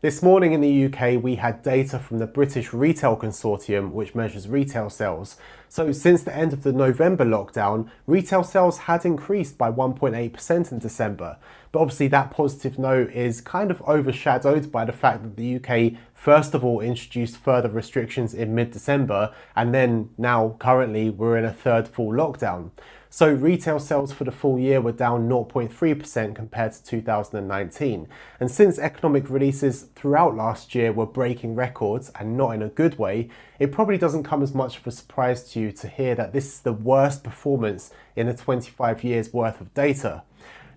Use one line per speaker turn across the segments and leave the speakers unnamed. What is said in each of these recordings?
This morning in the UK, we had data from the British Retail Consortium, which measures retail sales. So since the end of the November lockdown, retail sales had increased by 1.8% in December. But obviously that positive note is kind of overshadowed by the fact that the UK first of all introduced further restrictions in mid-December, and then now currently we're in a third full lockdown. So retail sales for the full year were down 0.3% compared to 2019. And since economic releases throughout last year were breaking records and not in a good way, it probably doesn't come as much of a surprise to you to hear that this is the worst performance in the 25 years worth of data.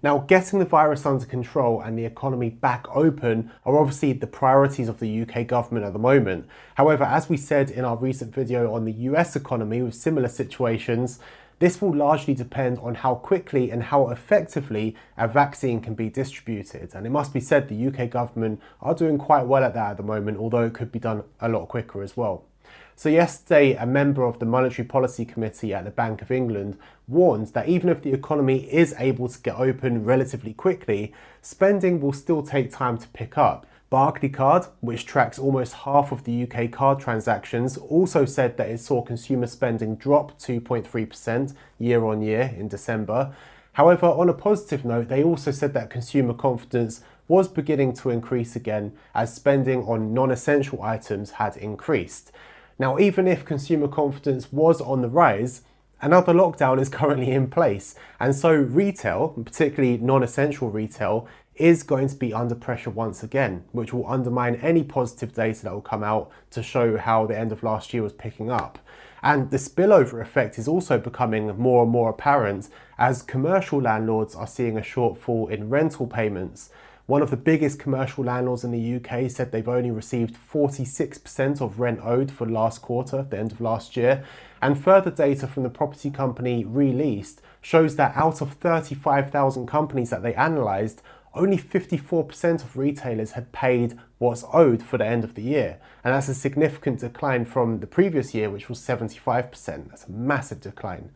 Now, getting the virus under control and the economy back open are obviously the priorities of the UK government at the moment. However, as we said in our recent video on the US economy with similar situations, this will largely depend on how quickly and how effectively a vaccine can be distributed. And it must be said the UK government are doing quite well at that at the moment, although it could be done a lot quicker as well. So yesterday, a member of the Monetary Policy Committee at the Bank of England warned that even if the economy is able to get open relatively quickly, spending will still take time to pick up. Barclaycard, which tracks almost half of the UK card transactions, also said that it saw consumer spending drop 2.3% year on year in December. However, on a positive note, they also said that consumer confidence was beginning to increase again as spending on non-essential items had increased. Now, even if consumer confidence was on the rise, another lockdown is currently in place, and so retail, particularly non-essential retail, is going to be under pressure once again, which will undermine any positive data that will come out to show how the end of last year was picking up. And the spillover effect is also becoming more and more apparent as commercial landlords are seeing a shortfall in rental payments. One of the biggest commercial landlords in the UK said they've only received 46% of rent owed for last quarter, the end of last year. And further data from the property company Released shows that out of 35,000 companies that they analysed, only 54% of retailers had paid what's owed for the end of the year. And that's a significant decline from the previous year, which was 75%. That's a massive decline.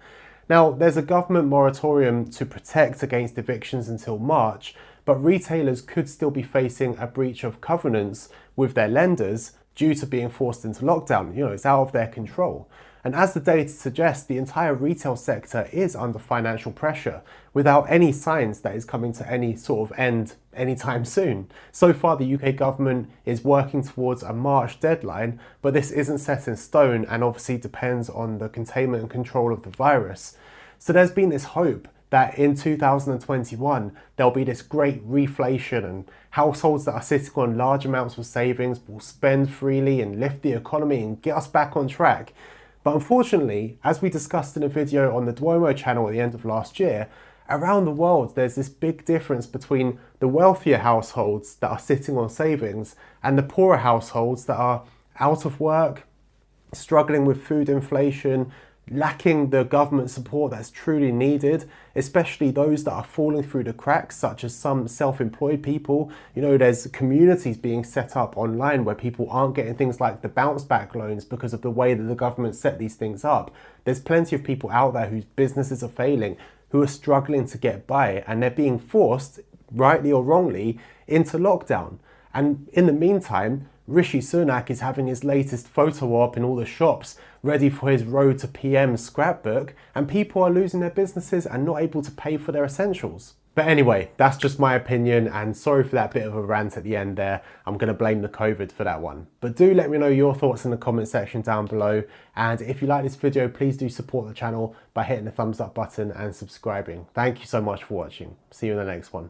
Now, there's a government moratorium to protect against evictions until March, but retailers could still be facing a breach of covenants with their lenders due to being forced into lockdown. You know, it's out of their control. And as the data suggests, the entire retail sector is under financial pressure without any signs that it's coming to any sort of end anytime soon. So far, the UK government is working towards a March deadline, but this isn't set in stone and obviously depends on the containment and control of the virus. So there's been this hope that in 2021, there'll be this great reflation and households that are sitting on large amounts of savings will spend freely and lift the economy and get us back on track. But unfortunately, as we discussed in a video on the Duomo channel at the end of last year, around the world there's this big difference between the wealthier households that are sitting on savings and the poorer households that are out of work, struggling with food inflation, lacking the government support that's truly needed, especially those that are falling through the cracks, such as some self-employed people. You know, there's communities being set up online where people aren't getting things like the bounce back loans because of the way that the government set these things up. There's plenty of people out there whose businesses are failing, who are struggling to get by, and they're being forced, rightly or wrongly, into lockdown. And in the meantime, Rishi Sunak is having his latest photo op in all the shops ready for his Road to PM scrapbook, and people are losing their businesses and not able to pay for their essentials. But anyway, that's just my opinion, and sorry for that bit of a rant at the end there. I'm going to blame the COVID for that one. But do let me know your thoughts in the comment section down below, and if you like this video, please do support the channel by hitting the thumbs up button and subscribing. Thank you so much for watching. See you in the next one.